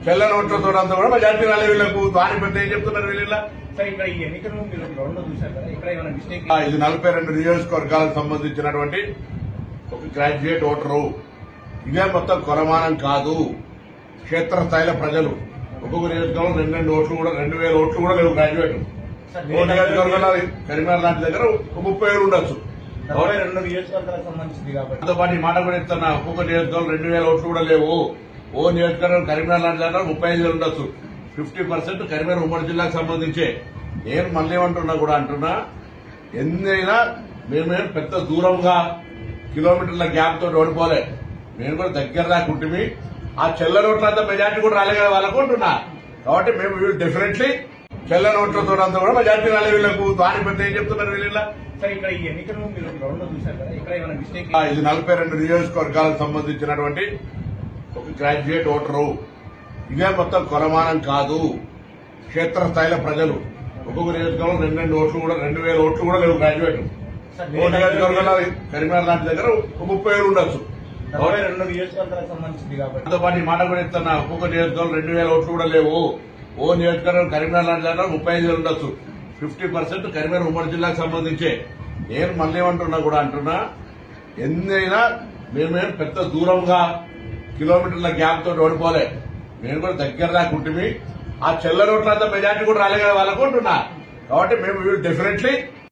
చెల్ల నోట్లతో అంతా కూడా మెజార్టీ రాలే వీళ్ళకు. దాని పెద్ద ఏం చెప్తున్నారు వీళ్ళ. ఇక్కడ ఈ ఎన్నికలను మీరు గ్రౌండ్లో చూశారు కదా, ఇక్కడ ఏమైనా మిస్టేక్? ఇది 42 నియోజకవర్గాలకు సంబంధించినటువంటి ఒక గ్రాడ్యుయేట్ ఓటరు. ఇదే మొత్తం కొలమానం కాదు. క్షేత్రస్థాయిలో ప్రజలు ఒక్కొక్క నియోజకవర్గంలో 2 ఓట్లు కూడా 2000 ఓట్లు కూడా లేవు గ్రాడ్యుయేట్. ఓ నియోజకవర్గంలో కరీంనగర్ లాంటి దగ్గర 30,000 ఉండొచ్చు. 2 నియోజకవర్గాలకు సంబంధించింది కాబట్టి దాంతో పాటు ఈ మాట కూడా ఇస్తున్నా. ఒక్కొక్క నియోజకవర్గంలో 2000 ఓట్లు కూడా లేవు. ఓ నియోజకవర్గం కరీంనగర్ లాంటి దగ్గర 35,000 ఉండొచ్చు. 50% కరీంనగర్ ఉమ్మడి జిల్లాకు సంబంధించే. నేను మళ్ళీ ఏమంటున్నా కూడా అంటున్నా, ఎన్నైనా మేమేం పెద్ద దూరంగా కిలోమీటర్ల గ్యాప్ తోటి ఓడిపోలే. మేము కూడా దగ్గర దాకుంటే ఆ చెల్ల నోట్లంతా మెజార్టీ కూడా రాలే కదా వాళ్ళకు అంటున్నా. కాబట్టి మేము డెఫినెట్లీ చెల్ల నోట్లతో అంతా కూడా మెజార్టీ రాలే వీళ్ళకు. దాని పెద్ద ఏం చెప్తున్నారు వీళ్ళ. ఇక్కడ ఈ ఎన్నికలను మీరు గ్రౌండ్లో చూశారు కదా, ఇక్కడ ఏమైనా మిస్టేక్? ఇది 42 నియోజకవర్గాలకు సంబంధించినటువంటి ఒక గ్రాడ్యుయేట్ ఓటరు. ఇదే మొత్తం కొలమానం కాదు. క్షేత్రస్థాయిలో ప్రజలు ఒక్కొక్క నియోజకవర్గంలో 2 ఓట్లు కూడా 2000 ఓట్లు కూడా లేవు గ్రాడ్యుయేట్. ఓ నియోజకవర్గంలో కరీంనగర్ లాంటి దగ్గర 30,000 ఉండొచ్చు. 2 నియోజకవర్గాలకు సంబంధించింది కాబట్టి దాంతో పాటు ఈ మాట కూడా ఇస్తున్నా. ఒక్కొక్క నియోజకవర్గంలో 2000 ఓట్లు కూడా లేవు. ఓ నియోజకవర్గం కరీంనగర్ లాంటి దగ్గర 35,000 ఉండొచ్చు. 50% కరీంనగర్ ఉమ్మడి జిల్లాకు సంబంధించే. నేను మళ్ళీ ఏమంటున్నా కూడా అంటున్నా, ఎన్నైనా మేమేం పెద్ద దూరంగా కిలోమీటర్ల గ్యాప్ తోటి ఓడిపోలే. మేము కూడా దగ్గర దాకుంటే ఆ చెల్ల నోట్లంతా మెజార్టీ కూడా రాలే కదా వాళ్ళకు అంటున్నా. కాబట్టి మేము డెఫినెట్లీ